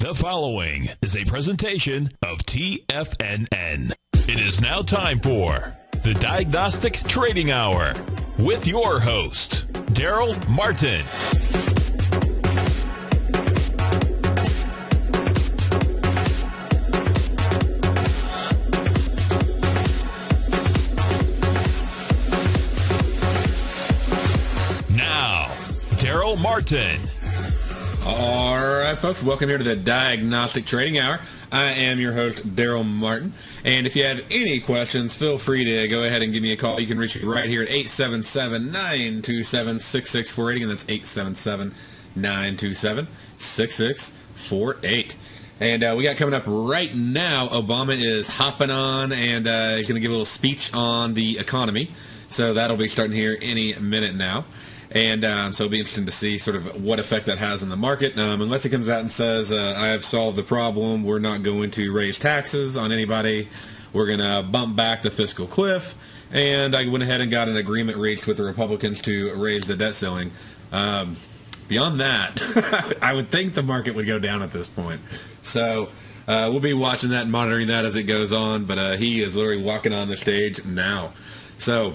The following is a presentation of TFNN. It is now time for the Diagnostic Trading Hour with your host, Darrell Martin. Now, Darrell Martin. All right, folks, welcome here to the Diagnostic Trading Hour. I am your host, Darrell Martin, and if you have any questions, feel free to go ahead and give me a call. You can reach me right here at 877-927-6648, and that's 877-927-6648. And we got coming up right now, Obama is hopping on, and he's going to give a little speech on the economy, so that'll be starting here any minute now. And so it'll be interesting to see sort of what effect that has on the market. Unless he comes out and says, I have solved the problem, we're not going to raise taxes on anybody, we're going to bump back the fiscal cliff, and I went ahead and got an agreement reached with the Republicans to raise the debt ceiling. Beyond that, I would think the market would go down at this point. So we'll be watching that and monitoring that as it goes on, but he is literally walking on the stage now. So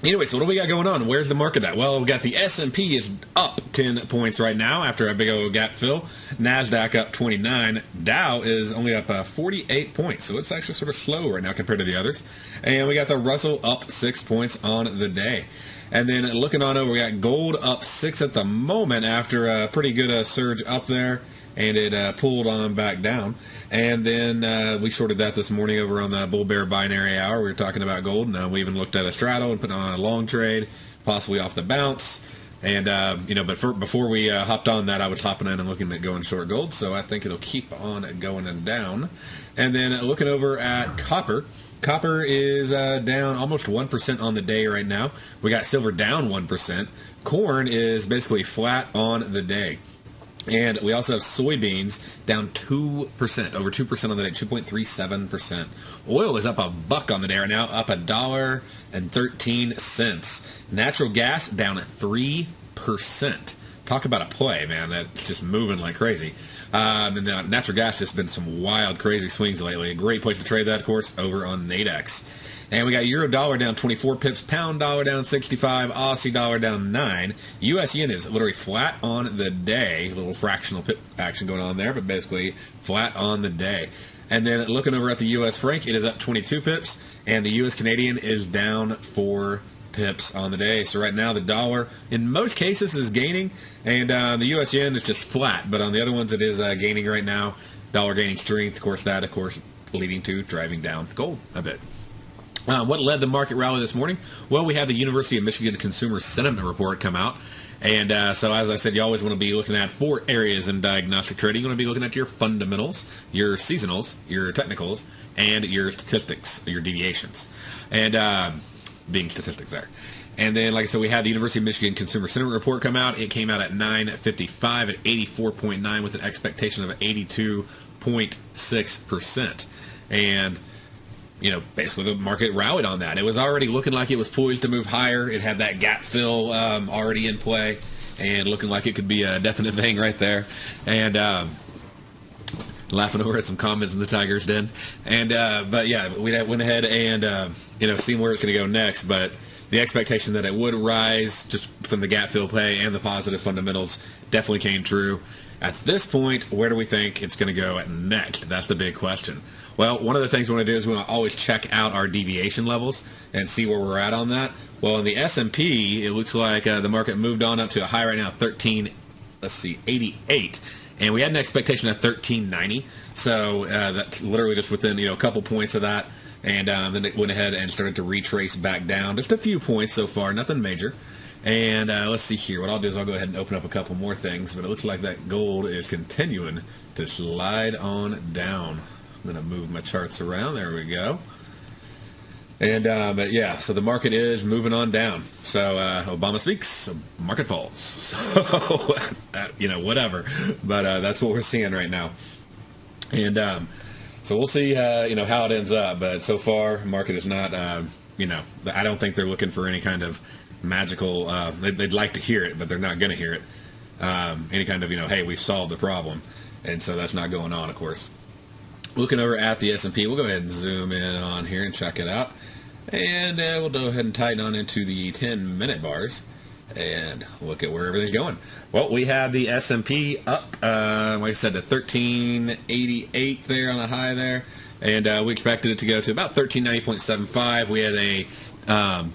anyway, so what do we got going on? Where's the market at? Well, we got the S&P is up 10 points right now after a big old gap fill. NASDAQ up 29. Dow is only up 48 points, so it's actually sort of slow right now compared to the others. And we got the Russell up 6 points on the day. And then looking on over, we got gold up 6 at the moment after a pretty good surge up there, and it pulled on back down. And then we shorted that this morning over on the bull bear binary hour. We were talking about gold, and we even looked at a straddle and put on a long trade, possibly off the bounce. And but before we hopped on that, I was hopping in and looking at going short gold. So I think it'll keep on going and down. And then looking over at copper. Copper is down almost 1% on the day right now. We got silver down 1%. Corn is basically flat on the day. And we also have soybeans down 2%, over 2% on the day, 2.37%. Oil is up $1 on the day right now, up $1.13. Natural gas down at 3%. Talk about a play, man. That's just moving like crazy. And then natural gas just been some wild, crazy swings lately. A great place to trade that, of course, over on Nadex. And we got euro dollar down 24 pips, pound dollar down 65, Aussie dollar down 9. US yen is literally flat on the day. A little fractional pip action going on there, but basically flat on the day. And then looking over at the US franc, it is up 22 pips, and the US Canadian is down 4 pips on the day. So right now the dollar, in most cases, is gaining, and the US yen is just flat. But on the other ones, it is gaining right now. Dollar gaining strength, of course, leading to driving down gold a bit. What led the market rally this morning? Well, we had the University of Michigan Consumer Sentiment Report come out. And so, as I said, you always want to be looking at 4 areas in diagnostic trading. You want to be looking at your fundamentals, your seasonals, your technicals, and your statistics, your deviations. And being statistics there. And then, like I said, we had the University of Michigan Consumer Sentiment Report come out. It came out at 9:55 at 84.9 with an expectation of 82.6%. And basically the market rallied on that. It was already looking like it was poised to move higher. It had that gap fill already in play and looking like it could be a definite thing right there. And laughing over at some comments in the Tiger's Den. And but yeah, we went ahead and seen where it's going to go next. But the expectation that it would rise just from the gap fill play and the positive fundamentals definitely came true. At this point, where do we think it's going to go next? That's the big question. Well, one of the things we want to do is we want to always check out our deviation levels and see where we're at on that. Well, in the S&P, it looks like the market moved on up to a high right now, 88. And we had an expectation of 1390. So that's literally just within a couple points of that. And then it went ahead and started to retrace back down. Just a few points so far, nothing major. And let's see here. What I'll do is I'll go ahead and open up a couple more things. But it looks like that gold is continuing to slide on down. I'm going to move my charts around. There we go. And but yeah, so the market is moving on down. So Obama speaks, market falls. So whatever. But that's what we're seeing right now. And so we'll see how it ends up. But so far, market is not. I don't think they're looking for any kind of magical. They'd like to hear it, but they're not going to hear it. Any kind of hey, we've solved the problem. and so that's not going on, of course. Looking over at the S&P, we'll go ahead and zoom in on here and check it out. And we'll go ahead and tighten on into the 10-minute bars and look at where everything's going. Well, we have the S&P up, like I said, to 1388 there on a high there. And we expected it to go to about 1390.75. We had a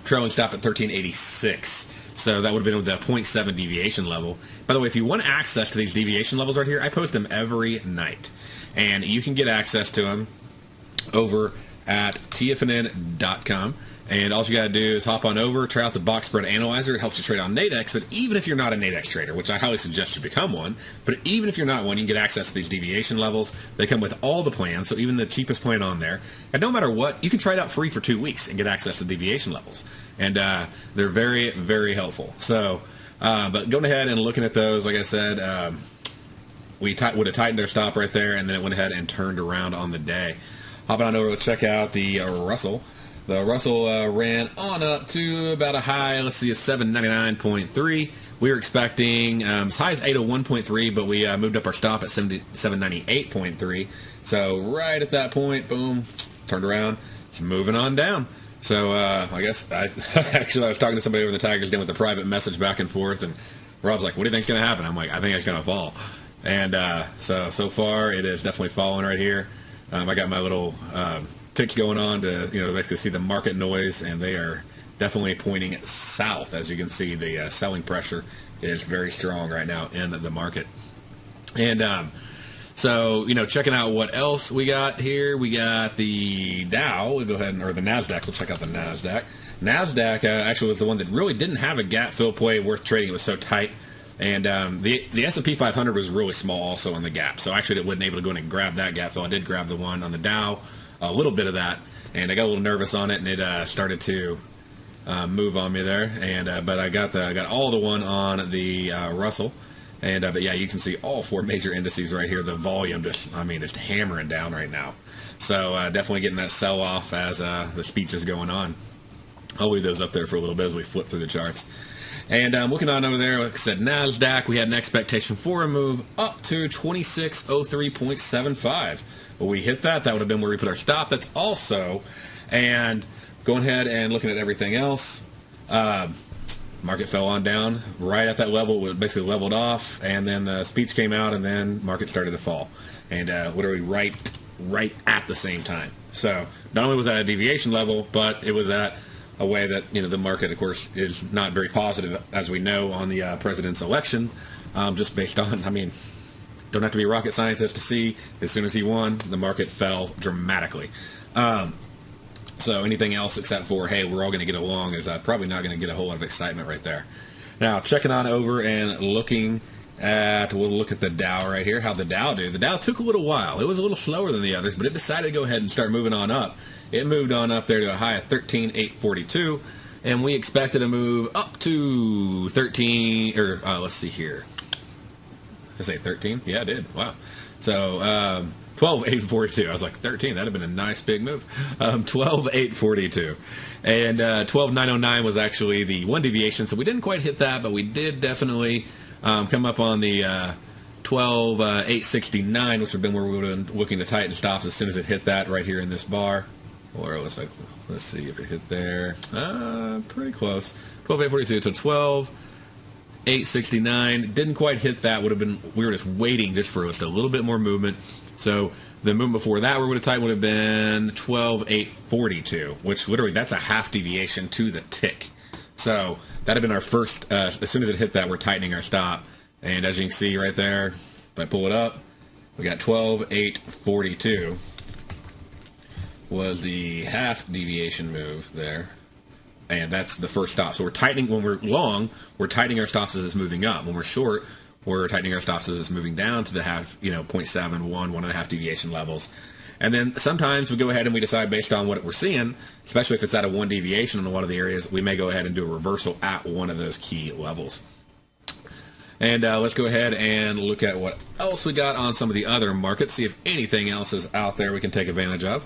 trailing stop at 1386. So that would have been with the 0.7 deviation level. By the way, if you want access to these deviation levels right here, I post them every night. And you can get access to them over at TFNN.com. And all you got to do is hop on over, try out the box spread analyzer. It helps you trade on Nadex. But even if you're not a Nadex trader, which I highly suggest you become one, but even if you're not one, you can get access to these deviation levels. They come with all the plans, so even the cheapest plan on there. And no matter what, you can try it out free for 2 weeks and get access to deviation levels. And they're very, very helpful. So, but going ahead and looking at those, like I said, we would have tightened our stop right there, and then it went ahead and turned around on the day. Hopping on over, let's check out the Russell. The Russell ran on up to about a high, let's see, of 799.3. We were expecting as high as 801.3, but we moved up our stop at 798.3. So right at that point, boom, turned around, it's moving on down. So I guess I was talking to somebody over in the Tigers Den with a private message back and forth, and Rob's like, what do you think's going to happen? I'm like, I think it's going to fall. And so far it is definitely falling right here. I got my little ticks going on to basically see the market noise, and they are definitely pointing south. As you can see, the selling pressure is very strong right now in the market. And so checking out what else we got here, we got the Dow. We'll go ahead or the Nasdaq. We'll check out the Nasdaq. Nasdaq actually was the one that really didn't have a gap fill play worth trading. It was so tight. And the S&P 500 was really small also on the gap. So actually it wasn't able to go in and grab that gap fill. I did grab the one on the Dow, a little bit of that, and I got a little nervous on it, and it started to move on me there. And but I got all the one on the Russell. And but yeah, you can see all four major indices right here. The volume just hammering down right now. So definitely getting that sell off as the speech is going on. I'll leave those up there for a little bit as we flip through the charts. And looking on over there, like I said, NASDAQ, we had an expectation for a move up to 2603.75. Well, we hit that. That would have been where we put our stop. That's also, and going ahead and looking at everything else, market fell on down right at that level. It basically leveled off, and then the speech came out, and then market started to fall. And literally right at the same time. So not only was that a deviation level, but it was at a way that the market, of course, is not very positive, as we know, on the president's election, just based on, don't have to be a rocket scientist to see, as soon as he won, the market fell dramatically. So anything else except for, hey, we're all going to get along, is probably not going to get a whole lot of excitement right there. Now, checking on over and looking at, we'll look at the Dow right here, how the Dow did. The Dow took a little while. It was a little slower than the others, but it decided to go ahead and start moving on up. It moved on up there to a high of 13,842, and we expected to move up to 13, or let's see here. Did I say 13? Yeah, I did. Wow. So 12,842. I was like, 13. That'd have been a nice big move. 12,842. And 12,909 was actually the one deviation, so we didn't quite hit that, but we did definitely come up on the 12,869, which would have been where we would have been looking to tighten stops as soon as it hit that right here in this bar. Or let's see if it hit there. Pretty close. 12,842 to 12,869. Didn't quite hit that. Would have been. We were just waiting just for just a little bit more movement. So the movement before that, where we would have tightened, would have been 12,842, which literally that's a half deviation to the tick. So that had been our first. As soon as it hit that, we're tightening our stop. And as you can see right there, if I pull it up, we got 12,842. Was the half deviation move there, and that's the first stop. So we're tightening when we're long, we're tightening our stops as it's moving up. When we're short, we're tightening our stops as it's moving down to the half, 0.7, 1.5 deviation levels. And then sometimes we go ahead and we decide based on what we're seeing, especially if it's at a one deviation in a lot of the areas, we may go ahead and do a reversal at one of those key levels. And let's go ahead and look at what else we got on some of the other markets, see if anything else is out there we can take advantage of.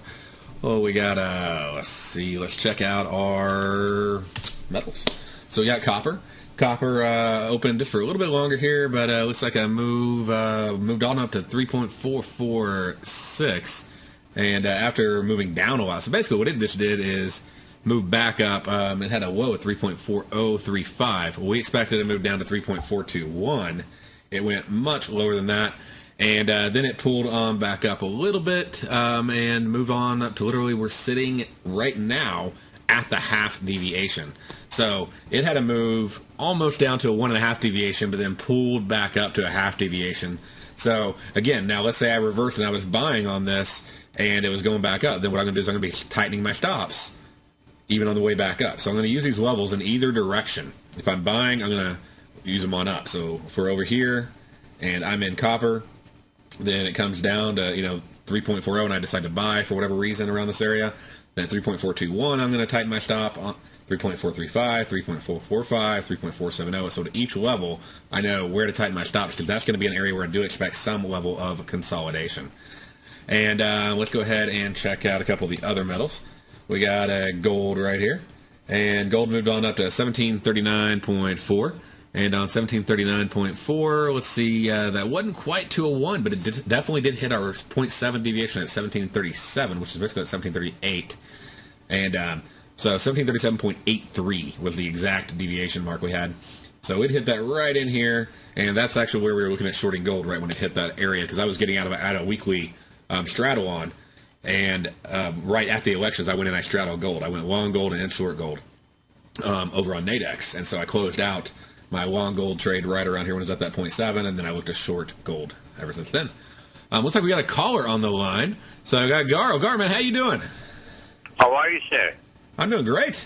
Well, we got, let's check out our metals. So we got copper. Copper opened just for a little bit longer here, but looks like a moved on up to 3.446, and after moving down a lot. So basically what it just did is move back up. It had a low of 3.4035. We expected it to move down to 3.421. It went much lower than that, and then it pulled on back up a little bit and moved on up to literally we're sitting right now at the half deviation. So it had to move almost down to a 1.5 deviation, but then pulled back up to a half deviation. So again, now let's say I reversed and I was buying on this and it was going back up. Then what I'm going to do is I'm going to be tightening my stops even on the way back up. So I'm going to use these levels in either direction. If I'm buying, I'm going to use them on up. So if we're over here and I'm in copper, then it comes down to 3.40 and I decide to buy for whatever reason around this area. Then 3.421, I'm going to tighten my stop on 3.435, 3.445, 3.470. So to each level, I know where to tighten my stops because that's going to be an area where I do expect some level of consolidation. And let's go ahead and check out a couple of the other metals. We got gold right here, and gold moved on up to 1739.4. And on 1739.4, let's see, that wasn't quite to a 1, but it definitely did hit our 0.7 deviation at 1737, which is basically at 1738. And so 1737.83 was the exact deviation mark we had. So it hit that right in here, and that's actually where we were looking at shorting gold right when it hit that area, because I was getting out of a weekly straddle on, and right at the elections, I went in, I straddled gold. I went long gold and short gold over on Nadex, and so I closed out my long gold trade right around here when it was at that 0.7, and then I looked at short gold ever since then. Looks like we got a caller on the line. So I got Gar. Gar, man, how you doing? How are you, sir? I'm doing great.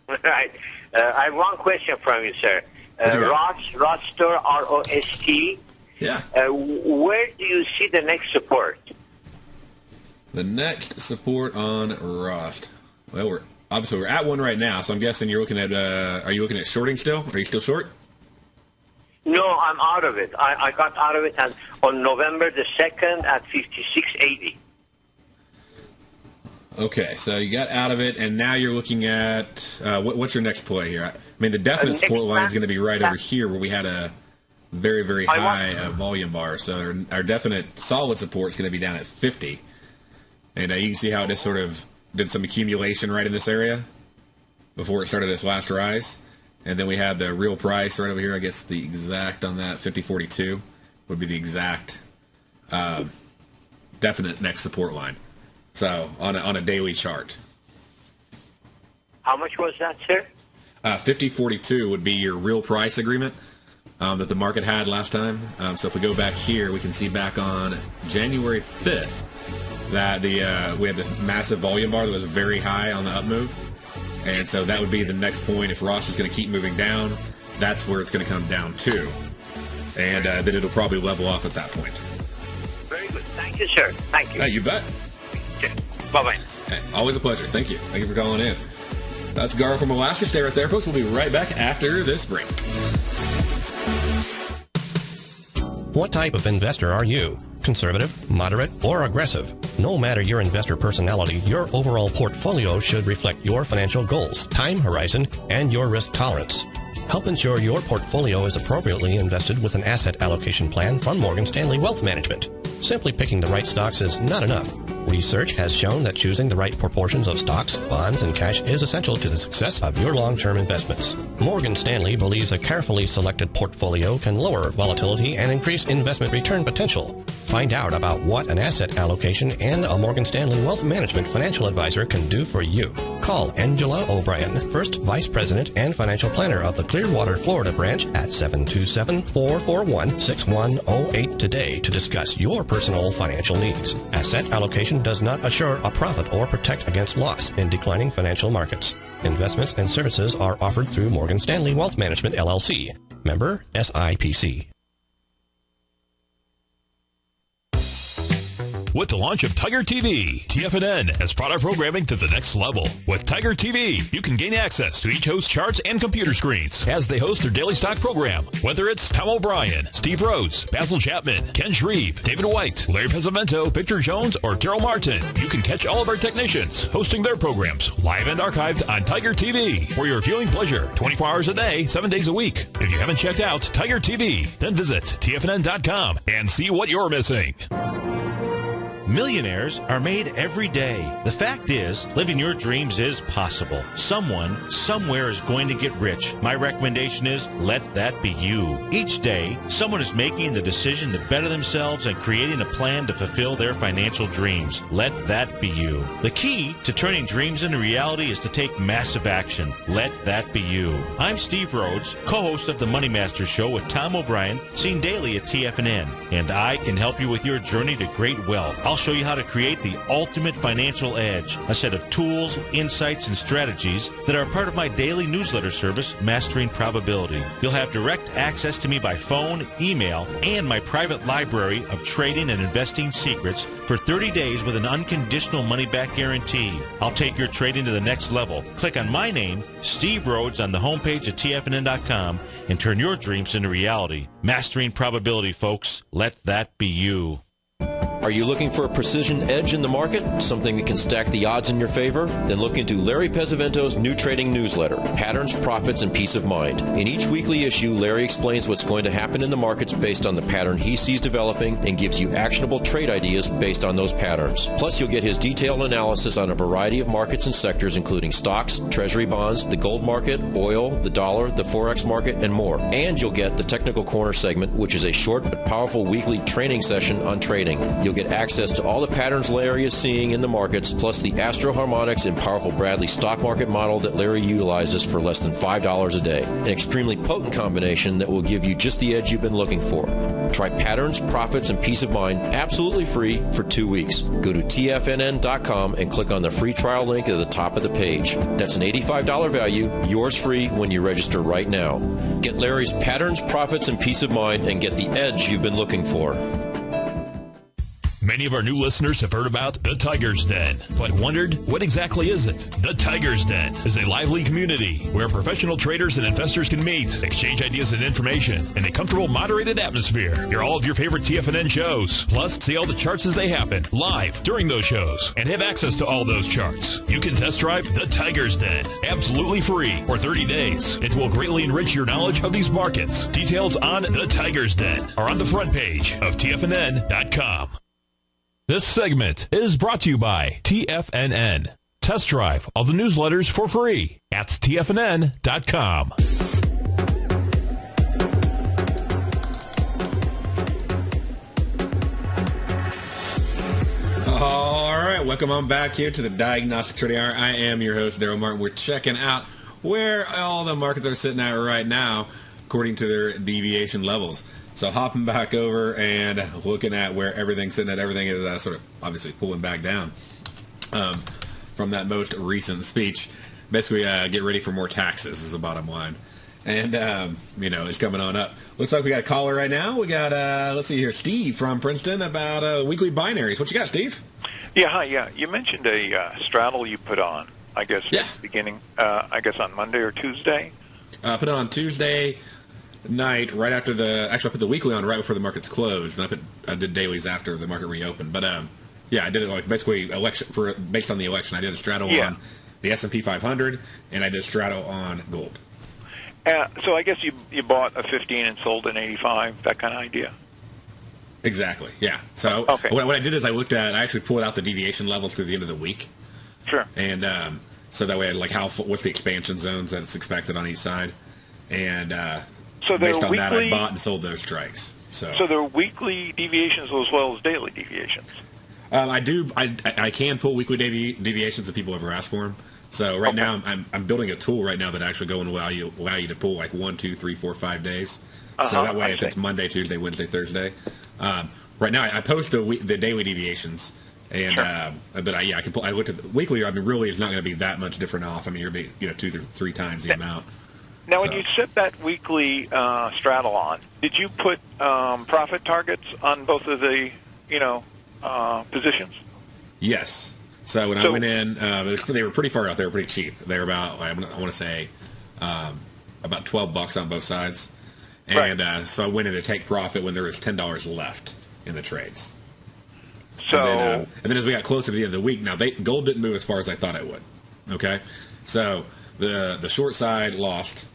Right. I have one question from you, sir. Roster, R-O-S-T. Yeah. Where do you see the next support? The next support on Rost. Well, we're at one right now, so I'm guessing you're looking at. Are you looking at shorting still? Are you still short? No, I'm out of it. I got out of it on November the 2nd at 56.80. Okay, so you got out of it, and now you're looking at what's your next play here? I mean, the definite support line is going to be right over here, where we had a very, very high volume bar. So our definite solid support is going to be down at 50, and you can see how it just sort of did some accumulation right in this area before it started its last rise. And then we had the real price right over here. I guess the exact on that 50.42 would be the exact definite next support line. So on a daily chart. How much was that, sir? 50.42 would be your real price agreement that the market had last time. So if we go back here, we can see back on January 5th, that we had this massive volume bar that was very high on the up move, and so that would be the next point. If Ross is going to keep moving down, that's where it's going to come down to, and then it'll probably level off at that point. Very good. Thank you, sir. Thank you. Hey, you bet. Okay. Bye-bye. Hey, always a pleasure. Thank you. Thank you for calling in. That's Gar from Alaska. Stay right there, folks. We'll be right back after this break. What type of investor are you? Conservative, moderate, or aggressive? No matter your investor personality, your overall portfolio should reflect your financial goals, time horizon, and your risk tolerance. Help ensure your portfolio is appropriately invested with an asset allocation plan from Morgan Stanley Wealth Management. Simply picking the right stocks is not enough. Research has shown that choosing the right proportions of stocks, bonds, and cash is essential to the success of your long-term investments. Morgan Stanley believes a carefully selected portfolio can lower volatility and increase investment return potential. Find out about what an asset allocation and a Morgan Stanley Wealth Management financial advisor can do for you. Call Angela O'Brien, First Vice President and Financial Planner of the Clearwater, Florida branch at 727-441-6108 today to discuss your personal financial needs. Asset allocation does not assure a profit or protect against loss in declining financial markets. Investments and services are offered through Morgan Stanley Wealth Management, LLC. Member SIPC. with the launch of Tiger TV. TFNN has brought our programming to the next level. With Tiger TV, you can gain access to each host's charts and computer screens as they host their daily stock program. Whether it's Tom O'Brien, Steve Rhodes, Basil Chapman, Ken Shreve, David White, Larry Pesavento, Victor Jones, or Darrell Martin, you can catch all of our technicians hosting their programs live and archived on Tiger TV for your viewing pleasure 24 hours a day, 7 days a week. If you haven't checked out Tiger TV, then visit TFNN.com and see what you're missing. Millionaires are made every day. The fact is, living your dreams is possible. Someone, somewhere is going to get rich. My recommendation is, let that be you. Each day, someone is making the decision to better themselves and creating a plan to fulfill their financial dreams. Let that be you. The key to turning dreams into reality is to take massive action. Let that be you. I'm Steve Rhodes, co-host of the Money Master Show with Tom O'Brien, seen daily at TFNN, and I can help you with your journey to great wealth. I'll show you how to create the ultimate financial edge, a set of tools, insights, and strategies that are part of my daily newsletter service, Mastering Probability. You'll have direct access to me by phone, email, and my private library of trading and investing secrets for 30 days with an unconditional money-back guarantee. I'll take your trading to the next level. Click on my name, Steve Rhodes, on the homepage at TFNN.com and turn your dreams into reality. Mastering Probability, folks. Let that be you. Are you looking for a precision edge in the market? Something that can stack the odds in your favor? Then look into Larry Pesavento's new trading newsletter, Patterns, Profits, and Peace of Mind. In each weekly issue, Larry explains what's going to happen in the markets based on the pattern he sees developing and gives you actionable trade ideas based on those patterns. Plus, you'll get his detailed analysis on a variety of markets and sectors, including stocks, treasury bonds, the gold market, oil, the dollar, the forex market, and more. And you'll get the Technical Corner segment, which is a short but powerful weekly training session on trading. You'll get access to all the patterns Larry is seeing in the markets, plus the Astro Harmonics and powerful Bradley stock market model that Larry utilizes for less than $5 a day. An extremely potent combination that will give you just the edge you've been looking for. Try Patterns, Profits, and Peace of Mind absolutely free for 2 weeks. Go to TFNN.com and click on the free trial link at the top of the page. That's an $85 value, yours free when you register right now. Get Larry's Patterns, Profits, and Peace of Mind and get the edge you've been looking for. Many of our new listeners have heard about the Tiger's Den, but wondered, what exactly is it? The Tiger's Den is a lively community where professional traders and investors can meet, exchange ideas and information in a comfortable, moderated atmosphere. Hear all of your favorite TFNN shows, plus see all the charts as they happen live during those shows, and have access to all those charts. You can test drive the Tiger's Den absolutely free for 30 days. It will greatly enrich your knowledge of these markets. Details on the Tiger's Den are on the front page of TFNN.com. This segment is brought to you by TFNN. Test drive all the newsletters for free at TFNN.com. All right, welcome on back here to the Diagnostic Trading Hour. I am your host, Darrell Martin. We're checking out where all the markets are sitting at right now according to their deviation levels. So hopping back over and looking at where everything's sitting at, everything is sort of obviously pulling back down from that most recent speech. Basically, get ready for more taxes is the bottom line. And, it's coming on up. Looks like we got a caller right now. We got, let's see here, Steve from Princeton about weekly binaries. What you got, Steve? Yeah, hi, yeah. You mentioned a straddle you put on, I guess, at the beginning, I guess on Monday or Tuesday? Put it on Tuesday night, right after I put the weekly on right before the markets closed, and I did dailies after the market reopened. But I did it like basically based on the election. I did a straddle on the S&P 500, and I did a straddle on gold. So I guess you bought a 15 and sold an 85, that kind of idea. Exactly. Yeah. So what I did is I actually pulled out the deviation levels through the end of the week. Sure. And so that way, like what's the expansion zones that it's expected on each side, and so based on that, I bought and sold those strikes. So there are weekly deviations as well as daily deviations. I do. I can pull weekly deviations if people ever ask for them. So right now, I'm building a tool right now that actually go and allow you to pull like 1, 2, 3, 4, 5 days. So that way, if it's Monday, Tuesday, Wednesday, Thursday. Right now, I post the daily deviations, and but I can pull. I looked at the weekly. I mean, really, it's not going to be that much different off. I mean, you're be 2 or 3 times the amount. Now, when you set that weekly straddle on, did you put profit targets on both of the positions? Yes. So when I went in, they were pretty far out. They were pretty cheap. They were about, I want to say, about $12 on both sides. And so I went in to take profit when there was $10 left in the trades. So and then as we got closer to the end of the week, now gold didn't move as far as I thought it would. Okay, so the short side lost.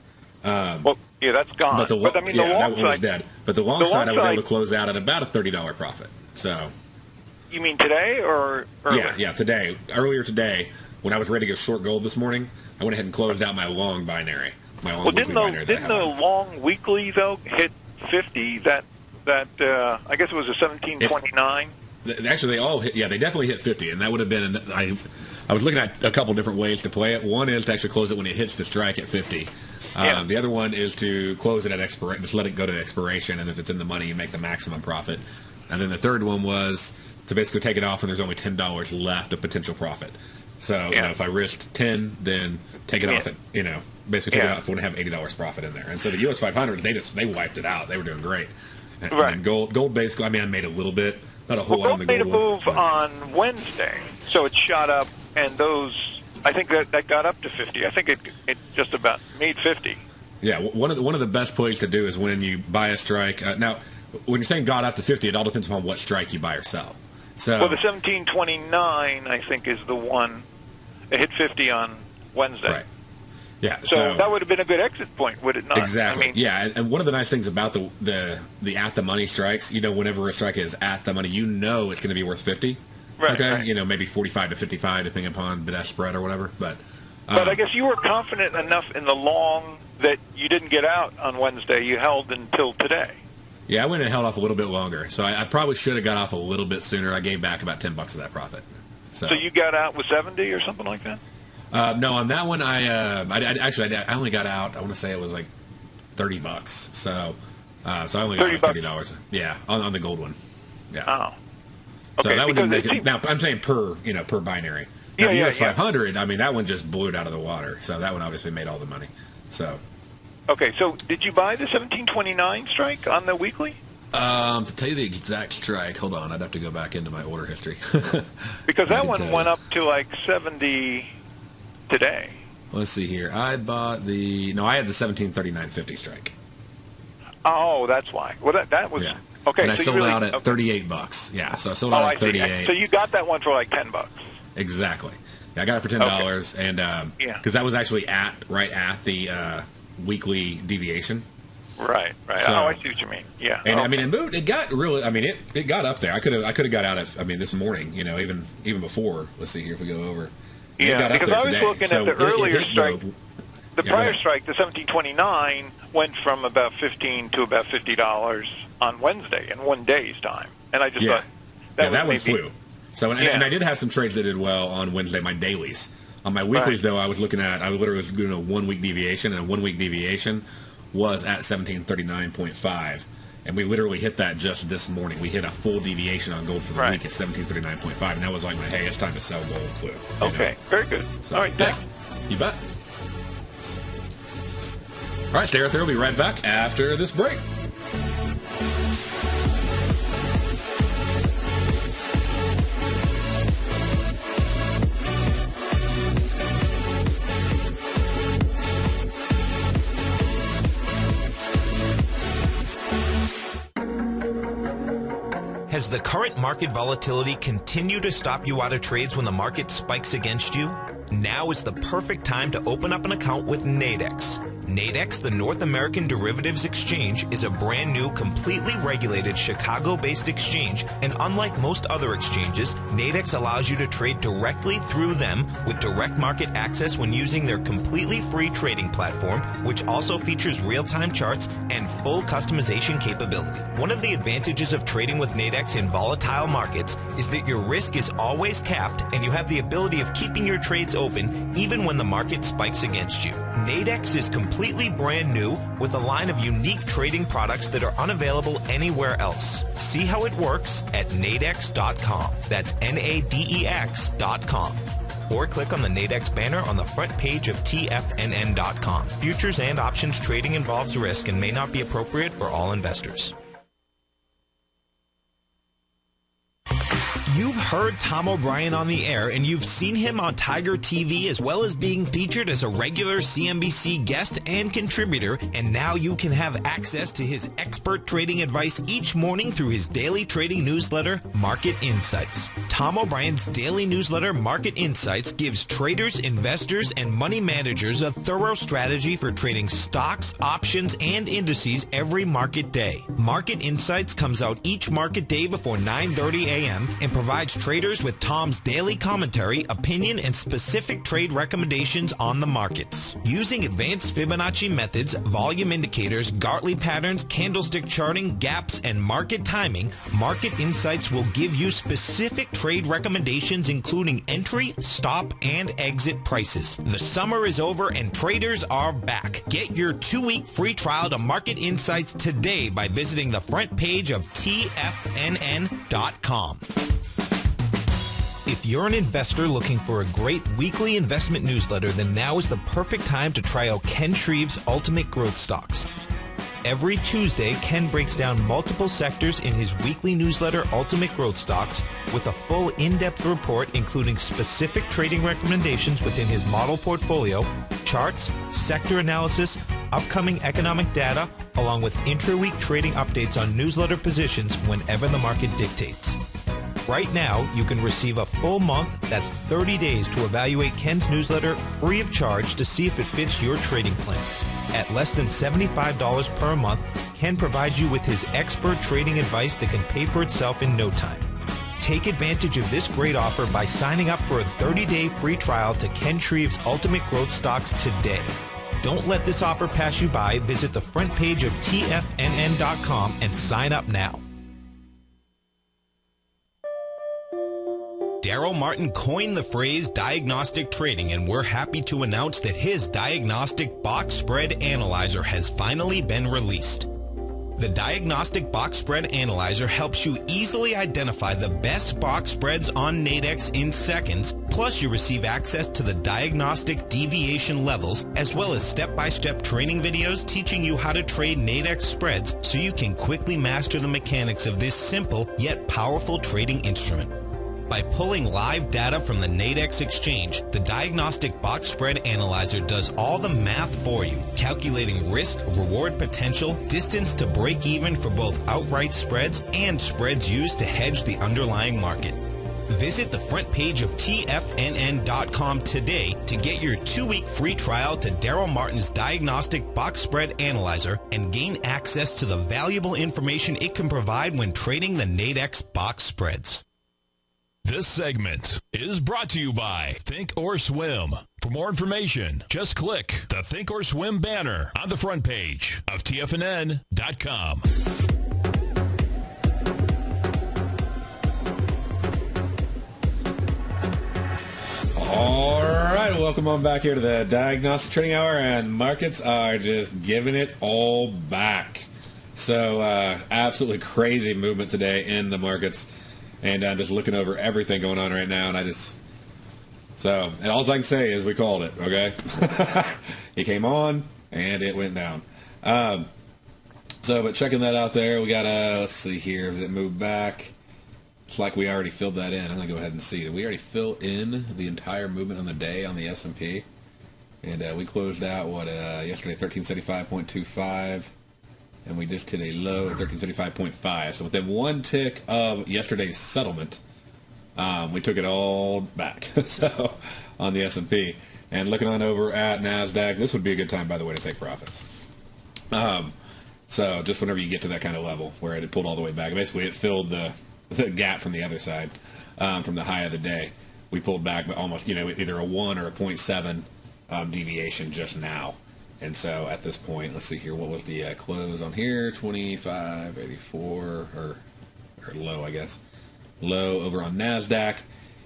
Well, yeah, that's gone. But the long that one side was dead. But the long side, I was able to close out at about a $30 profit. So. You mean today or earlier? Yeah, today. Earlier today, when I was ready to go short gold this morning, I went ahead and closed out my long binary. Didn't the long weekly though hit 50? That I guess it was a 1729. Actually, they all hit. Yeah, they definitely hit 50, and that would have been. I was looking at a couple different ways to play it. One is to actually close it when it hits the strike at 50. The other one is to close it at expiration, just let it go to expiration, and if it's in the money, you make the maximum profit. And then the third one was to basically take it off when there's only $10 left of potential profit. So if I risked 10, then take it off at basically take it off when I have $80 profit in there. And so the US 500, they wiped it out. They were doing great. And gold basically, I made a little bit, not a whole lot on the gold. Gold made a move on Wednesday, so it shot up, and I think that got up to 50. I think it just about made 50. Yeah, one of the best plays to do is when you buy a strike. Now, when you're saying got up to 50, it all depends upon what strike you buy or sell. So, well, the 1729, I think, is the one. It hit 50 on Wednesday. Right. Yeah. So that would have been a good exit point, would it not? Exactly. And one of the nice things about the at the money strikes, whenever a strike is at the money, it's going to be worth 50. Right. Okay. Right. Maybe 45 to 55, depending upon bid-ask spread or whatever. But I guess you were confident enough in the long that you didn't get out on Wednesday. You held until today. Yeah, I went and held off a little bit longer. So I probably should have got off a little bit sooner. I gave back about $10 of that profit. So you got out with 70 or something like that? No, on that one, I only got out. I want to say it was like $30. So I only got like $30. Yeah, on the gold one. Yeah. Oh. Okay, so that one didn't make it. Now I'm saying per binary. Now the US 500, that one just blew it out of the water. So that one obviously made all the money. So. Okay, so did you buy the 1729 strike on the weekly? To tell you the exact strike, hold on, I'd have to go back into my order history. Because that one went up to like 70 today. Let's see here. I had the 1739.50 strike. Oh, that's why. Well, that was okay. And I sold out at $38. Yeah, so I sold out at 38. So you got that one for like $10. Exactly. Yeah, I got it for $10, and because that was actually right at the weekly deviation. Right. So, I see what you mean. Yeah. And it moved. It got really. It got up there. I could have got out of. This morning. Even before. Let's see here if we go over. Yeah, because I was looking at the earlier strike. The prior strike, the 1729, went from about $15 to about $50 on Wednesday in 1 day's time, and I just thought that one flew. So and I did have some trades that did well on Wednesday. My dailies. On my weeklies, though, I literally was doing a 1 week deviation, and a 1 week deviation was at 1739.5, and we literally hit that just this morning. We hit a full deviation on gold for the week at 1739.5, and that was like my hey, it's time to sell gold clue. Okay, very good. So, all right, thanks. You bet. All right, stay right there. We'll be right back after this break. Has the current market volatility continued to stop you out of trades when the market spikes against you? Now is the perfect time to open up an account with Nadex. Nadex, the North American Derivatives Exchange, is a brand new, completely regulated Chicago-based exchange, and unlike most other exchanges, Nadex allows you to trade directly through them with direct market access when using their completely free trading platform, which also features real-time charts and full customization capability. One of the advantages of trading with Nadex in volatile markets is that your risk is always capped and you have the ability of keeping your trades open even when the market spikes against you. Nadex is completely brand new with a line of unique trading products that are unavailable anywhere else. See how it works at nadex.com. That's Nadex.com. Or click on the Nadex banner on the front page of TFNN.com. Futures and options trading involves risk and may not be appropriate for all investors. You've heard Tom O'Brien on the air, and you've seen him on Tiger TV, as well as being featured as a regular CNBC guest and contributor, and now you can have access to his expert trading advice each morning through his daily trading newsletter, Market Insights. Tom O'Brien's daily newsletter, Market Insights, gives traders, investors, and money managers a thorough strategy for trading stocks, options, and indices every market day. Market Insights comes out each market day before 9:30 a.m. and provides traders with Tom's daily commentary, opinion, and specific trade recommendations on the markets. Using advanced Fibonacci methods, volume indicators, Gartley patterns, candlestick charting, gaps, and market timing, Market Insights will give you specific trade recommendations including entry, stop, and exit prices. The summer is over and traders are back. Get your 2-week free trial to Market Insights today by visiting the front page of TFNN.com. If you're an investor looking for a great weekly investment newsletter, then now is the perfect time to try out Ken Shreve's Ultimate Growth Stocks. Every Tuesday, Ken breaks down multiple sectors in his weekly newsletter, Ultimate Growth Stocks, with a full in-depth report including specific trading recommendations within his model portfolio, charts, sector analysis, upcoming economic data, along with intra-week trading updates on newsletter positions whenever the market dictates. Right now, you can receive a full month, that's 30 days, to evaluate Ken's newsletter free of charge to see if it fits your trading plan. At less than $75 per month, Ken provides you with his expert trading advice that can pay for itself in no time. Take advantage of this great offer by signing up for a 30-day free trial to Ken Shreve's Ultimate Growth Stocks today. Don't let this offer pass you by. Visit the front page of TFNN.com and sign up now. Darrell Martin coined the phrase diagnostic trading, and we're happy to announce that his Diagnostic Box Spread Analyzer has finally been released. The Diagnostic Box Spread Analyzer helps you easily identify the best box spreads on Nadex in seconds, plus you receive access to the diagnostic deviation levels, as well as step-by-step training videos teaching you how to trade Nadex spreads so you can quickly master the mechanics of this simple yet powerful trading instrument. By pulling live data from the Nadex exchange, the Diagnostic Box Spread Analyzer does all the math for you, calculating risk, reward potential, distance to break even for both outright spreads and spreads used to hedge the underlying market. Visit the front page of TFNN.com today to get your 2-week free trial to Darrell Martin's Diagnostic Box Spread Analyzer and gain access to the valuable information it can provide when trading the Nadex box spreads. This segment is brought to you by Think or Swim. For more information, just click the Think or Swim banner on the front page of TFNN.com. All right, welcome on back here to the Diagnostic Trading Hour, and markets are just giving it all back. So absolutely crazy movement today in the markets. And I'm just looking over everything going on right now, and and all I can say is we called it, okay? It came on, and it went down. But checking that out there, we got let's see here, has it moved back? It's like we already filled that in. I'm going to go ahead and see. Did we already fill in the entire movement on the day on the S&P? And we closed out, yesterday, 1375.25. And we just hit a low at 1375.5. So within one tick of yesterday's settlement, we took it all back. So on the S&P. And looking on over at NASDAQ, this would be a good time, by the way, to take profits. So just whenever you get to that kind of level where it had pulled all the way back, basically it filled the gap from the other side, from the high of the day. We pulled back by almost, either a 1 or a 0.7 deviation just now. And so at this point, let's see here, what was the close on here? 25.84 or low, I guess. Low over on NASDAQ.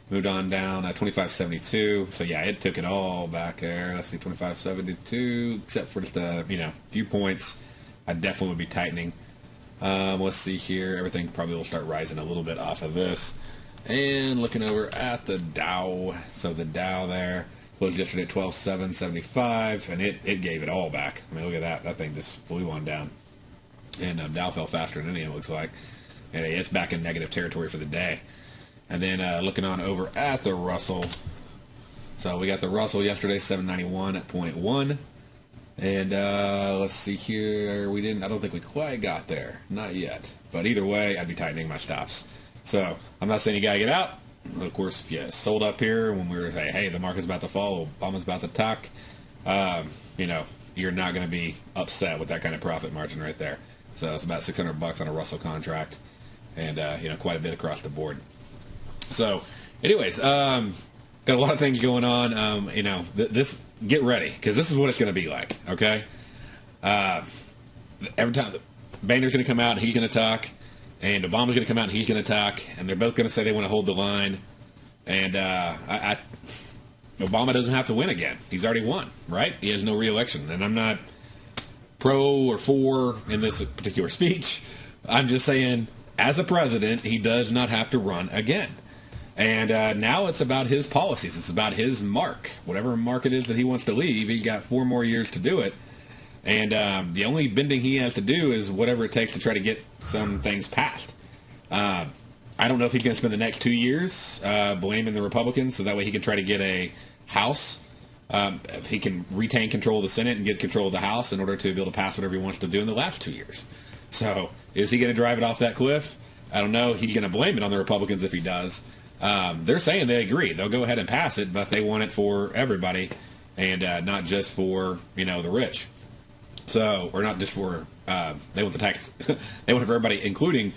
Moved on down 25.72. So yeah, it took it all back there. Let's see, 25.72, except for just a few points. I definitely would be tightening. Let's see here. Everything probably will start rising a little bit off of this. And looking over at the Dow. So the Dow there closed yesterday at 12,775, and it gave it all back. I mean, look at that. That thing just flew on down. And Dow fell faster than any, it looks like. And it's back in negative territory for the day. And then looking on over at the Russell. So we got the Russell yesterday, 791.1. And let's see here. I don't think we quite got there. Not yet. But either way, I'd be tightening my stops. So I'm not saying you got to get out. Of course, if you sold up here when we were saying, hey, the market's about to fall, Obama's about to talk, you're not going to be upset with that kind of profit margin right there. So it's about $600 on a Russell contract, and quite a bit across the board. So, anyways, got a lot of things going on. This get ready because this is what it's going to be like. Okay, every time Boehner's going to come out, and he's going to talk, and Obama's going to come out, and he's going to talk, and they're both going to say they want to hold the line. And Obama doesn't have to win again. He's already won, right? He has no re-election. And I'm not pro or for in this particular speech. I'm just saying, as a president, he does not have to run again. And now it's about his policies. It's about his mark. Whatever mark it is that he wants to leave, he's got 4 more years to do it. And the only bending he has to do is whatever it takes to try to get some things passed. I don't know if he's going to spend the next 2 years blaming the Republicans so that way he can try to get a House. If he can retain control of the Senate and get control of the House in order to be able to pass whatever he wants to do in the last 2 years. So is he going to drive it off that cliff? I don't know. He's going to blame it on the Republicans if he does. They're saying they agree. They'll go ahead and pass it, but they want it for everybody and not just for, the rich. So, or not just for, they want the tax, they want it for everybody, including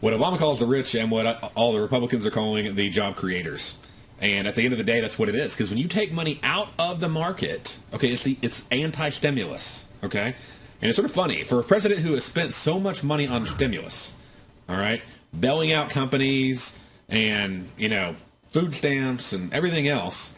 what Obama calls the rich and what all the Republicans are calling the job creators. And at the end of the day, that's what it is. Because when you take money out of the market, okay, it's anti-stimulus, okay? And it's sort of funny. For a president who has spent so much money on stimulus, all right, bailing out companies and, food stamps and everything else,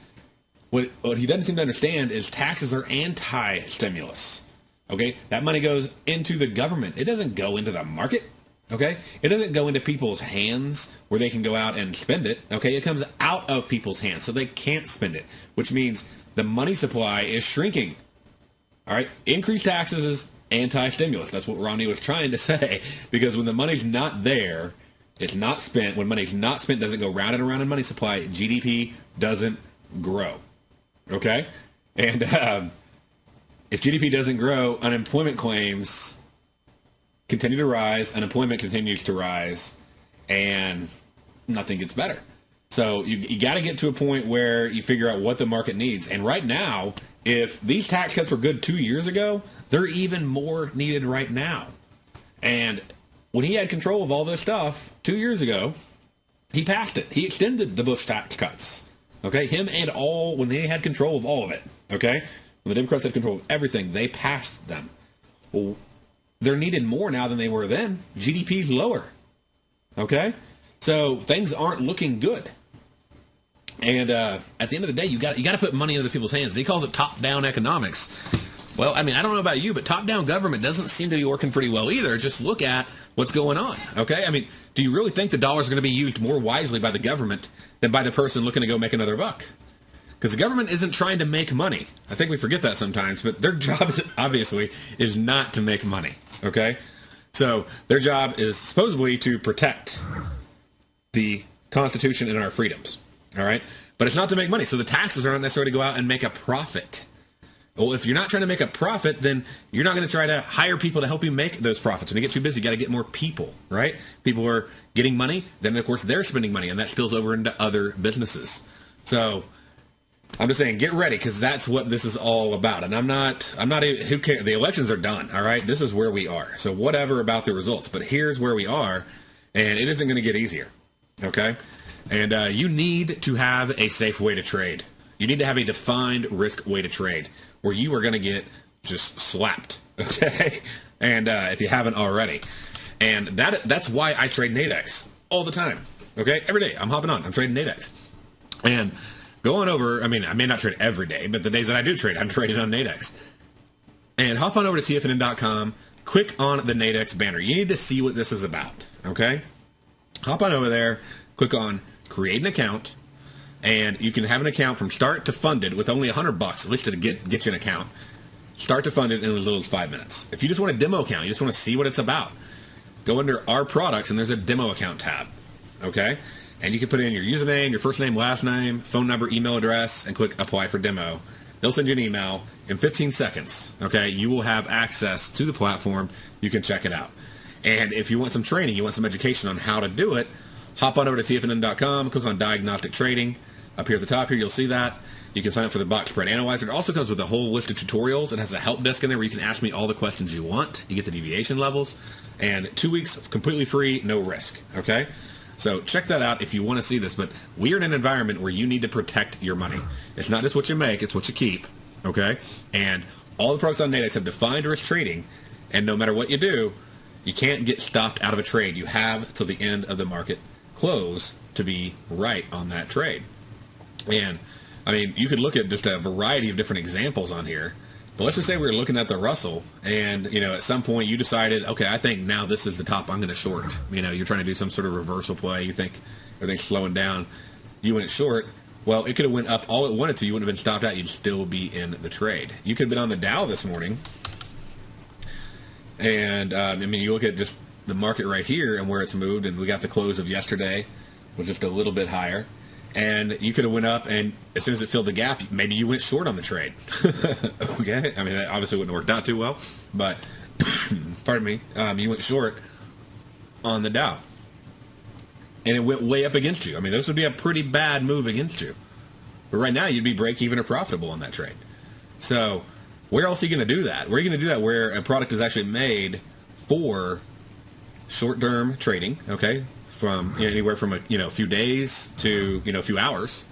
what he doesn't seem to understand is taxes are anti-stimulus, okay? That money goes into the government. It doesn't go into the market. Okay? It doesn't go into people's hands where they can go out and spend it. Okay? It comes out of people's hands so they can't spend it, which means the money supply is shrinking. All right? Increased taxes is anti-stimulus. That's what Romney was trying to say, because when the money's not there, it's not spent. When money's not spent, doesn't go round and around in money supply, GDP doesn't grow. Okay? And if GDP doesn't grow, unemployment claims continue to rise, unemployment continues to rise, and nothing gets better. So you got to get to a point where you figure out what the market needs. And right now, if these tax cuts were good 2 years ago, they're even more needed right now. And when he had control of all this stuff 2 years ago, he passed it. He extended the Bush tax cuts. Okay? Him and when they had control of all of it. Okay? When the Democrats had control of everything, they passed them. Well, they're needed more now than they were then. GDP's lower. Okay? So things aren't looking good. And at the end of the day, you got to put money in other people's hands. He calls it top-down economics. Well, I don't know about you, but top-down government doesn't seem to be working pretty well either. Just look at what's going on. Okay? Do you really think the dollar's going to be used more wisely by the government than by the person looking to go make another buck? Because the government isn't trying to make money. I think we forget that sometimes, but their job, obviously, is not to make money. Okay? So their job is supposedly to protect the Constitution and our freedoms. All right? But it's not to make money. So the taxes are not necessarily to go out and make a profit. Well, if you're not trying to make a profit, then you're not going to try to hire people to help you make those profits. When you get too busy, you got to get more people, right? People are getting money, then of course they're spending money, and that spills over into other businesses. So I'm just saying, get ready, because that's what this is all about. And I'm not, who cares? The elections are done, all right? This is where we are. So whatever about the results, but here's where we are, and it isn't going to get easier, okay? And you need to have a safe way to trade. You need to have a defined risk way to trade, where you are going to get just slapped, okay? And if you haven't already. And that's why I trade Nadex all the time, okay? Every day, I'm hopping on. I'm trading Nadex. And going over, I may not trade every day, but the days that I do trade, I'm trading on Nadex. And hop on over to TFNN.com, click on the Nadex banner. You need to see what this is about, okay? Hop on over there, click on Create an Account, and you can have an account from start to funded with only $100, at least to get you an account. Start to funded in as little as 5 minutes. If you just want a demo account, you just want to see what it's about, go under Our Products, and there's a Demo Account tab, okay? And you can put in your username, your first name, last name, phone number, email address, and click apply for demo. They'll send you an email in 15 seconds. Okay, you will have access to the platform. You can check it out. And if you want some training, you want some education on how to do it, hop on over to TFNN.com, click on Diagnostic Trading. Up here at the top here, you'll see that. You can sign up for the box spread analyzer. It also comes with a whole list of tutorials. It has a help desk in there where you can ask me all the questions you want. You get the deviation levels. And 2 weeks completely free, no risk. Okay? So check that out if you want to see this. But we are in an environment where you need to protect your money. It's not just what you make, it's what you keep. Okay? And all the products on Nadex have defined risk trading. And no matter what you do, you can't get stopped out of a trade. You have till the end of the market close to be right on that trade. And I mean, you could look at just a variety of different examples on here, but let's just say we were looking at the Russell, and at some point you decided, okay, I think now this is the top. I'm going to short. You're trying to do some sort of reversal play. You think everything's slowing down. You went short. Well, it could have went up all it wanted to. You wouldn't have been stopped out. You'd still be in the trade. You could have been on the Dow this morning, and you look at just the market right here and where it's moved, and we got the close of yesterday was just a little bit higher. And you could have went up, and as soon as it filled the gap, maybe you went short on the trade. Okay? I mean, that obviously wouldn't have worked out too well, but, pardon me, you went short on the Dow. And it went way up against you. I mean, this would be a pretty bad move against you. But right now, you'd be break-even or profitable on that trade. So where else are you going to do that? Where are you going to do that where a product is actually made for short-term trading, okay? From anywhere from a few days to a few hours.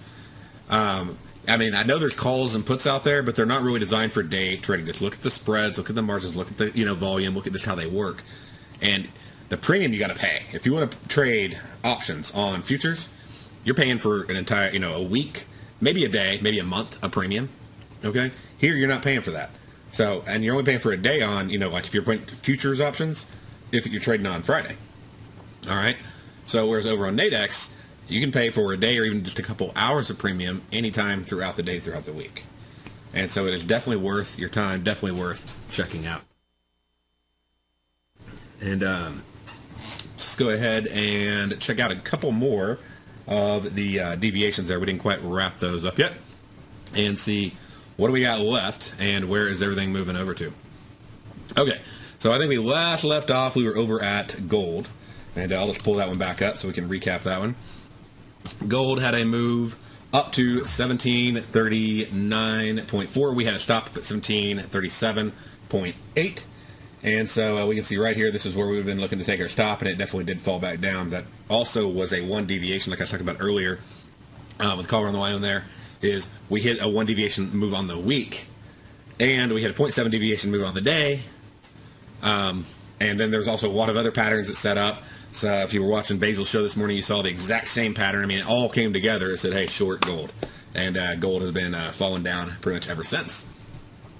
I know there's calls and puts out there, but they're not really designed for day trading. Just look at the spreads, look at the margins, look at the volume, look at just how they work, and the premium you got to pay. If you want to trade options on futures, you're paying for an entire a week, maybe a day, maybe a month of premium. Okay, here you're not paying for that. So and you're only paying for a day on like if you're putting futures options, if you're trading on Friday. All right. So whereas over on Nadex, you can pay for a day or even just a couple hours of premium anytime throughout the day, throughout the week. And so it is definitely worth your time, definitely worth checking out. And let's go ahead and check out a couple more of the deviations there. We didn't quite wrap those up yet. And see what do we got left and where is everything moving over to. Okay, so I think we last left off, we were over at gold. And I'll just pull that one back up so we can recap that one. Gold had a move up to 1739.4. We had a stop up at 1737.8. And so we can see right here, this is where we've been looking to take our stop, and it definitely did fall back down. That also was a one deviation, like I talked about earlier with the caller on the line there, is we hit a one deviation move on the week, and we hit a 0.7 deviation move on the day. And then there's also a lot of other patterns that set up. So if you were watching Basil's show this morning, you saw the exact same pattern. I mean, it all came together. It said, hey, short gold. And gold has been falling down pretty much ever since.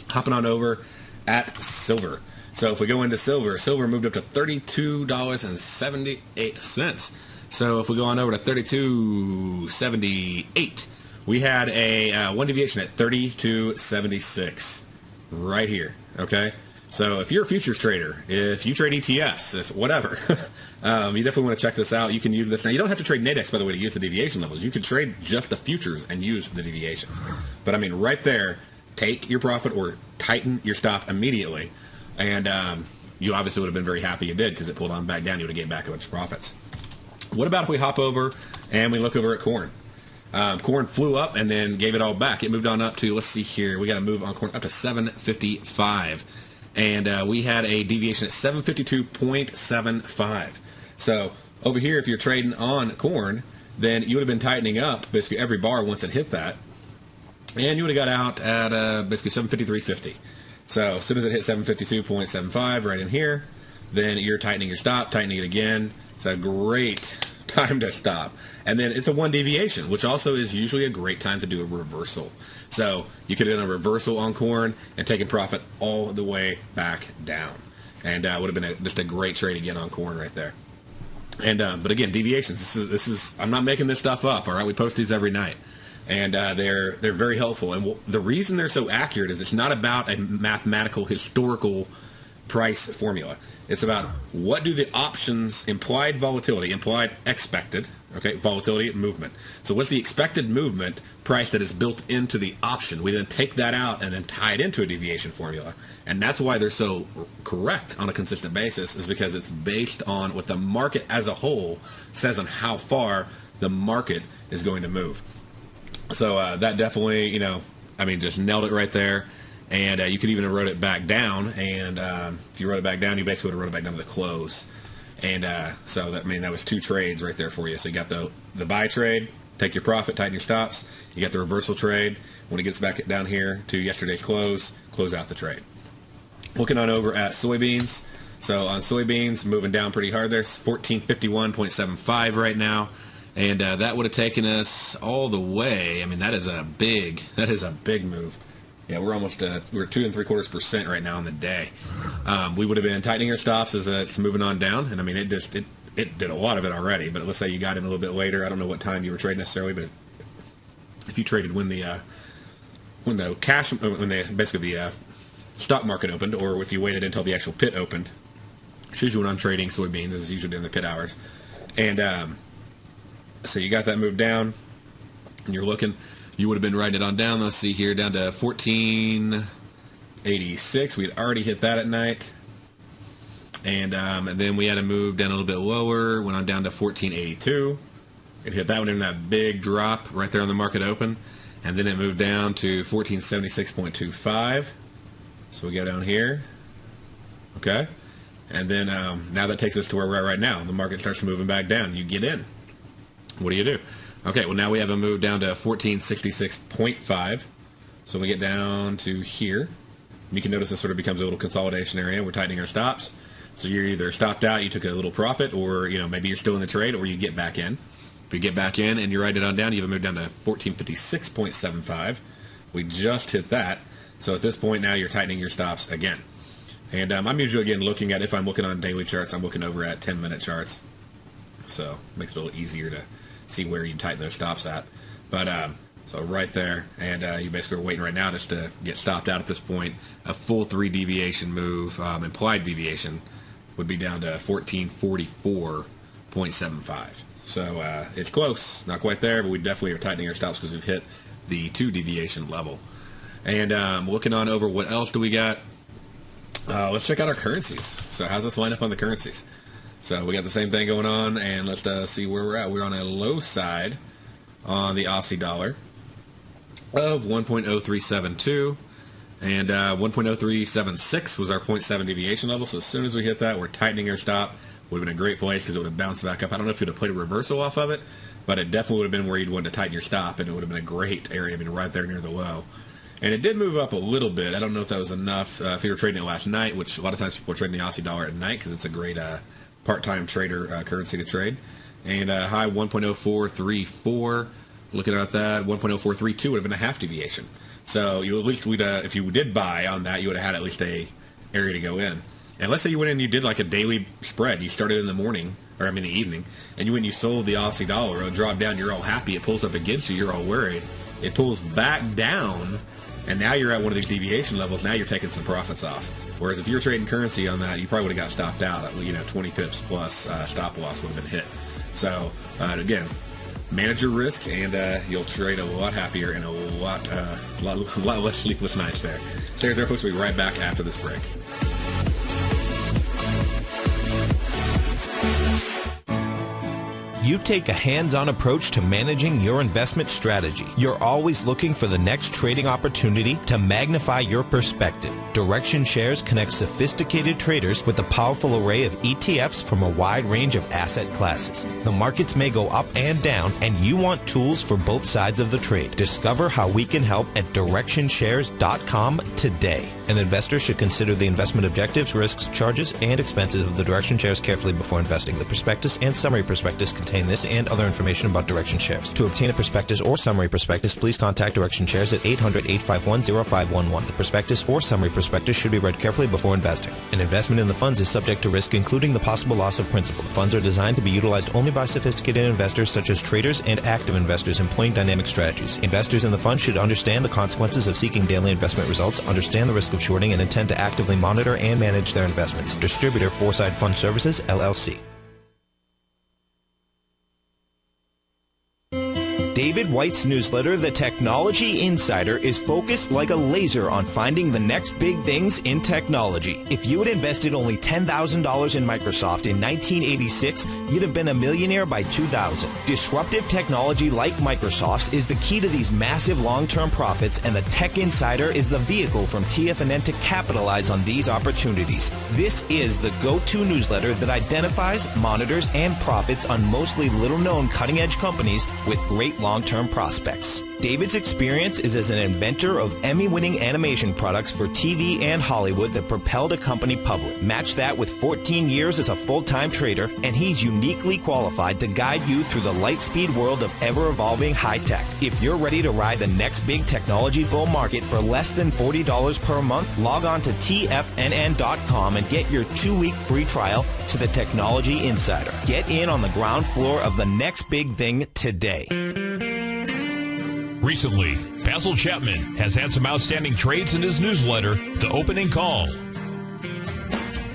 Hopping on over at silver. So if we go into silver, silver moved up to $32.78. So if we go on over to $32.78, we had a one deviation at $32.76 right here, okay? So if you're a futures trader, if you trade ETFs, if whatever, you definitely want to check this out. You can use this. Now, you don't have to trade Nadex, by the way, to use the deviation levels. You can trade just the futures and use the deviations. But, I mean, right there, take your profit or tighten your stop immediately. And you obviously would have been very happy you did because it pulled on back down. You would have gained back a bunch of profits. What about if we hop over and we look over at corn? Corn flew up and then gave it all back. It moved on up to, let's see here, we got to move on corn up to 755. And we had a deviation at 752.75. So over here, if you're trading on corn, then you would have been tightening up basically every bar once it hit that. And you would have got out at basically 753.50. So as soon as it hit 752.75 right in here, then you're tightening your stop, tightening it again. It's a great time to stop. And then it's a one deviation, which also is usually a great time to do a reversal. So you could have done a reversal on corn and taken profit all the way back down. And would have been just a great trade again on corn right there. And but again, deviations. This is I'm not making this stuff up. All right, we post these every night, and they're very helpful. And the reason they're so accurate is it's not about a mathematical historical price formula. It's about what do the options, implied volatility, implied expected, Okay, volatility, movement. So what's the expected movement price that is built into the option? We then take that out and then tie it into a deviation formula. And that's why they're so correct on a consistent basis, is because it's based on what the market as a whole says on how far the market is going to move. So that definitely, just nailed it right there. And you could even have wrote it back down. And if you wrote it back down, you basically would have wrote it back down to the close. And so that was 2 trades right there for you. So you got the buy trade, take your profit, tighten your stops. You got the reversal trade. When it gets back down here to yesterday's close out the trade. Looking on over at soybeans. So on soybeans, moving down pretty hard there. 1451.75 right now. And that would have taken us all the way. That is a big move. Yeah, we're almost we're 2 3/4% right now on the day. We would have been tightening our stops as it's moving on down, and it did a lot of it already. But let's say you got in a little bit later. I don't know what time you were trading necessarily, but if you traded when the stock market opened, or if you waited until the actual pit opened, it's usually when I'm trading soybeans, is usually in the pit hours, and so you got that move down, and you're looking. You would have been writing it on down. Let's see here, down to 1486. We had already hit that at night. And then we had to move down a little bit lower. Went on down to 1482. It hit that one in that big drop right there on the market open. And then it moved down to 1476.25. So we go down here. Okay. And then now that takes us to where we're at right now. The market starts moving back down. You get in. What do? Okay, well, now we have a move down to 1466.5. So we get down to here. You can notice this sort of becomes a little consolidation area. We're tightening our stops. So you're either stopped out, you took a little profit, or maybe you're still in the trade, or you get back in. If you get back in and you write it on down, you have a move down to 1456.75. We just hit that. So at this point now you're tightening your stops again. And I'm usually, again, looking at, if I'm looking on daily charts, I'm looking over at 10-minute charts. So it makes it a little easier to see where you tighten those stops at. But so right there, and you basically are waiting right now just to get stopped out at this point. A full 3 deviation move, implied deviation, would be down to 1444.75. So it's close, not quite there, but we definitely are tightening our stops because we've hit the 2 deviation level. And looking on over, what else do we got? Let's check out our currencies. So how's this line up on the currencies? So we got the same thing going on, and let's see where we're at. We're on a low side on the Aussie dollar of 1.0372, and 1.0376 was our 0.7 deviation level. So as soon as we hit that, we're tightening our stop. Would have been a great place because it would have bounced back up. I don't know if you'd have played a reversal off of it, but it definitely would have been where you'd want to tighten your stop, and it would have been a great area, right there near the low. And it did move up a little bit. I don't know if that was enough. If you were trading it last night, which a lot of times people are trading the Aussie dollar at night because it's a great part-time trader currency to trade. And high 1.0434. Looking at that, 1.0432 would have been a half deviation. So you at least would, if you did buy on that, you would have had at least a area to go in. And let's say you went in and you did like a daily spread. You started in the morning, or the evening, and you went and you sold the Aussie dollar. It dropped down. You're all happy. It pulls up against you. You're all worried. It pulls back down, and now you're at one of these deviation levels. Now you're taking some profits off. Whereas if you're trading currency on that, you probably would have got stopped out. 20 pips plus stop loss would have been hit. So again, manage your risk, and you'll trade a lot happier and a lot less sleepless nights there. Stay there, folks. We'll be right back after this break. You take a hands-on approach to managing your investment strategy. You're always looking for the next trading opportunity to magnify your perspective. Direction Shares connects sophisticated traders with a powerful array of ETFs from a wide range of asset classes. The markets may go up and down, and you want tools for both sides of the trade. Discover how we can help at DirectionShares.com today. An investor should consider the investment objectives, risks, charges, and expenses of the Direction Shares carefully before investing. The prospectus and summary prospectus contain this and other information about Direction Shares. To obtain a prospectus or summary prospectus, please contact Direction Shares at 800-851-0511. The prospectus or summary prospectus should be read carefully before investing. An investment in the funds is subject to risk, including the possible loss of principal. The funds are designed to be utilized only by sophisticated investors such as traders and active investors employing dynamic strategies. Investors in the fund should understand the consequences of seeking daily investment results, understand the risk of shorting, and intend to actively monitor and manage their investments. Distributor, Foreside Fund Services, LLC. David White's newsletter, The Technology Insider, is focused like a laser on finding the next big things in technology. If you had invested only $10,000 in Microsoft in 1986, you'd have been a millionaire by 2000. Disruptive technology like Microsoft's is the key to these massive long-term profits, and the Tech Insider is the vehicle from TFNN to capitalize on these opportunities. This is the go-to newsletter that identifies, monitors, and profits on mostly little-known cutting-edge companies with great long-term prospects. David's experience is as an inventor of Emmy-winning animation products for TV and Hollywood that propelled a company public. Match that with 14 years as a full-time trader, and he's uniquely qualified to guide you through the light-speed world of ever-evolving high-tech. If you're ready to ride the next big technology bull market for less than $40 per month, log on to TFNN.com and get your 2-week free trial to the Technology Insider. Get in on the ground floor of the next big thing today. Recently, Basil Chapman has had some outstanding trades in his newsletter, The Opening Call.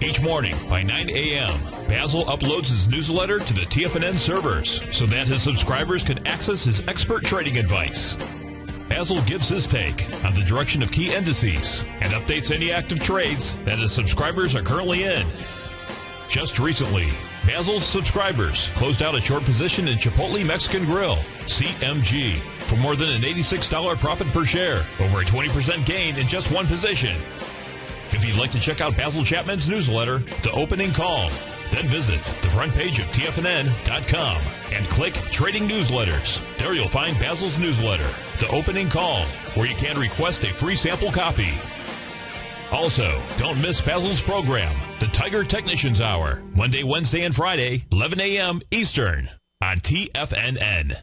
Each morning by 9 a.m., Basil uploads his newsletter to the TFNN servers so that his subscribers can access his expert trading advice. Basil gives his take on the direction of key indices and updates any active trades that his subscribers are currently in. Just recently, Basil's subscribers closed out a short position in Chipotle Mexican Grill, CMG, for more than an $86 profit per share, over a 20% gain in just one position. If you'd like to check out Basil Chapman's newsletter, The Opening Call, then visit the front page of TFNN.com and click Trading Newsletters. There you'll find Basil's newsletter, The Opening Call, where you can request a free sample copy. Also, don't miss Basil's program, The Tiger Technicians Hour, Monday, Wednesday, and Friday, 11 a.m. Eastern, on TFNN.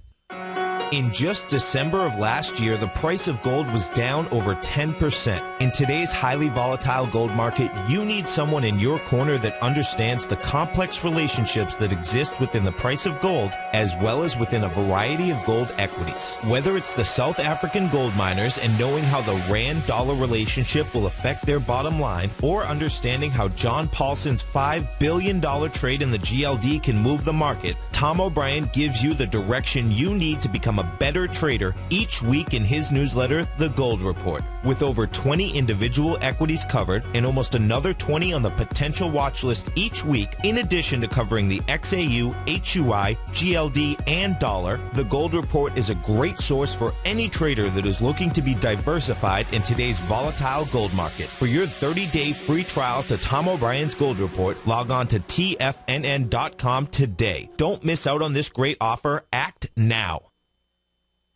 In just December of last year, the price of gold was down over 10%. In today's highly volatile gold market, you need someone in your corner that understands the complex relationships that exist within the price of gold, as well as within a variety of gold equities. Whether it's the South African gold miners and knowing how the Rand-dollar relationship will affect their bottom line, or understanding how John Paulson's $5 billion trade in the GLD can move the market, Tom O'Brien gives you the direction you need to become a better trader each week in his newsletter, The Gold Report. With over 20 individual equities covered and almost another 20 on the potential watch list each week, in addition to covering the XAU, HUI, GLD, and dollar, The Gold Report is a great source for any trader that is looking to be diversified in today's volatile gold market. For your 30-day free trial to Tom O'Brien's Gold Report, log on to TFNN.com today. Don't miss out on this great offer. Act now.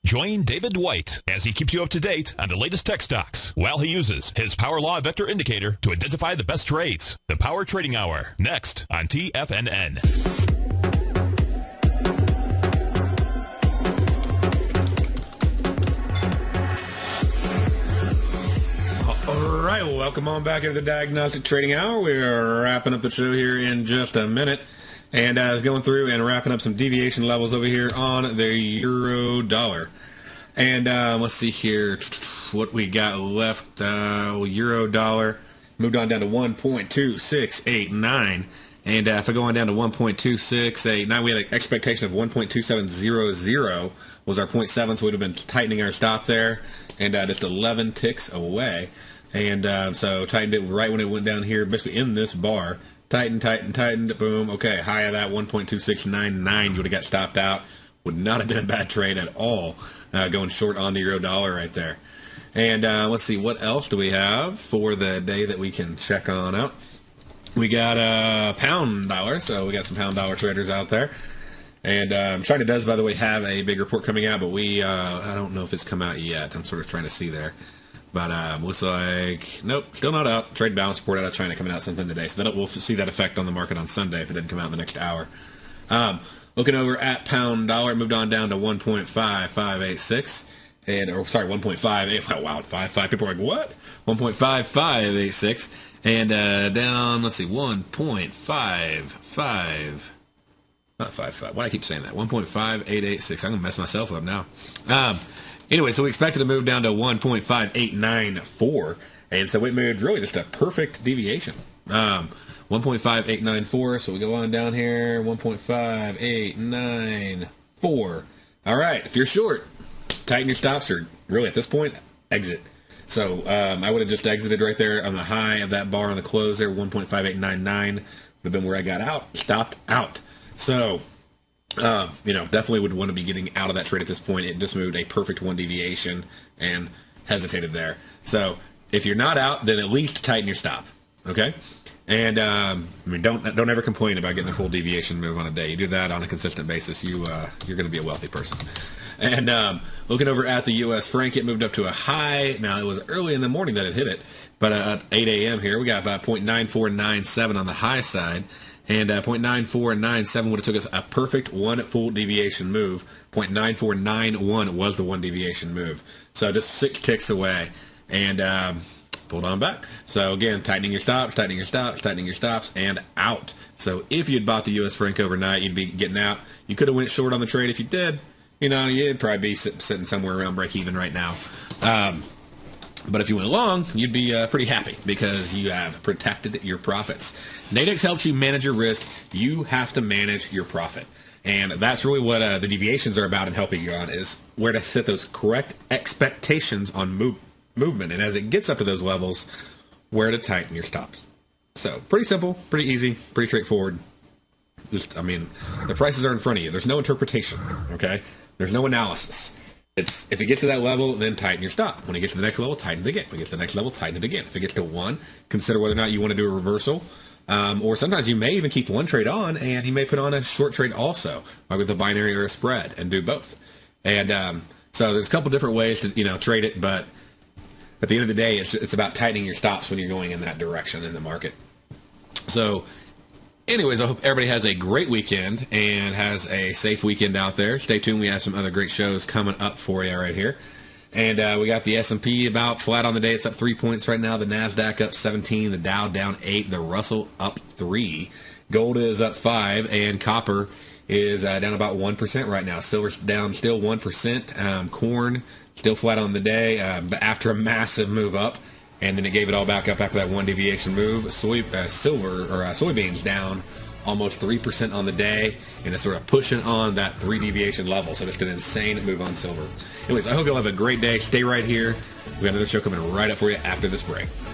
Join David White as he keeps you up to date on the latest tech stocks while he uses his Power Law Vector Indicator to identify the best trades. The Power Trading Hour, next on TFNN. All right, well, welcome on back into the Diagnostic Trading Hour. We're wrapping up the show here in just a minute. And going through and wrapping up some deviation levels over here on the euro dollar. And let's see here what we got left. Euro dollar moved on down to 1.2689. And if I go on down to 1.2689, we had an expectation of 1.2700 was our 0.7, so we'd have been tightening our stop there. And just 11 ticks away. And so tightened it right when it went down here, basically in this bar. Tightened, boom. Okay, high of that 1.2699, you would have got stopped out. Would not have been a bad trade at all, going short on the euro dollar right there. And let's see, what else do we have for the day that we can check on out? We got pound dollar, so we got some pound dollar traders out there. And China does, by the way, have a big report coming out, but I don't know if it's come out yet. I'm sort of trying to see there. But looks like, nope, still not out. Trade balance report out of China coming out sometime today. So we'll see that effect on the market on Sunday if it didn't come out in the next hour. Looking over at pound dollar, moved on down to 1.5586. Or sorry, 1.58. Wow, 55. People are like, what? 1.5586. And down, let's see, 1.55. Not 55. Why do I keep saying that? 1.5886. I'm going to mess myself up now. Anyway, so we expected to move down to 1.5894, and so it moved really just a perfect deviation. 1.5894, so we go on down here, 1.5894, All right, if you're short, tighten your stops, or really at this point, exit. So I would have just exited right there on the high of that bar on the close there, 1.5899 would have been where I got out, stopped out. So, definitely would want to be getting out of that trade at this point. It just moved a perfect one deviation and hesitated there. So if you're not out, then at least tighten your stop, okay? And don't ever complain about getting a full deviation move on a day. You do that on a consistent basis, you're going to be a wealthy person. And looking over at the U.S. franc, it moved up to a high. Now, it was early in the morning that it hit it, but at 8 a.m. here, we got about 0.9497 on the high side, and 0.9497 would have took us a perfect one full deviation move. 0.9491 was the one deviation move. So just 6 ticks away, and pulled on back. So again, tightening your stops, tightening your stops, tightening your stops, and out. So if you'd bought the U.S. franc overnight, you'd be getting out. You could have went short on the trade if you did. You'd probably be sitting somewhere around break even right now. But if you went long, you'd be pretty happy because you have protected your profits. Nadex helps you manage your risk. You have to manage your profit. And that's really what the deviations are about in helping you on, is where to set those correct expectations on movement. And as it gets up to those levels, where to tighten your stops. So pretty simple, pretty easy, pretty straightforward. The prices are in front of you. There's no interpretation, okay? There's no analysis. It's if it gets to that level, then tighten your stop. When it gets to the next level, tighten it again. When it gets to the next level, tighten it again. If it gets to 1, consider whether or not you want to do a reversal. Or sometimes you may even keep one trade on, and you may put on a short trade also, like with a binary or a spread, and do both. And so there's a couple different ways to trade it, but at the end of the day, it's about tightening your stops when you're going in that direction in the market. So anyways, I hope everybody has a great weekend and has a safe weekend out there. Stay tuned. We have some other great shows coming up for you right here. And we got the S&P about flat on the day. It's up 3 points right now. The NASDAQ up 17. The Dow down 8. The Russell up 3. Gold is up 5. And copper is down about 1% right now. Silver's down still 1%. Corn still flat on the day, but after a massive move up. And then it gave it all back up after that one deviation move. Soybeans down almost 3% on the day, and it's sort of pushing on that 3 deviation level. So just an insane move on silver. Anyways, I hope you'll have a great day. Stay right here. We got another show coming right up for you after this break.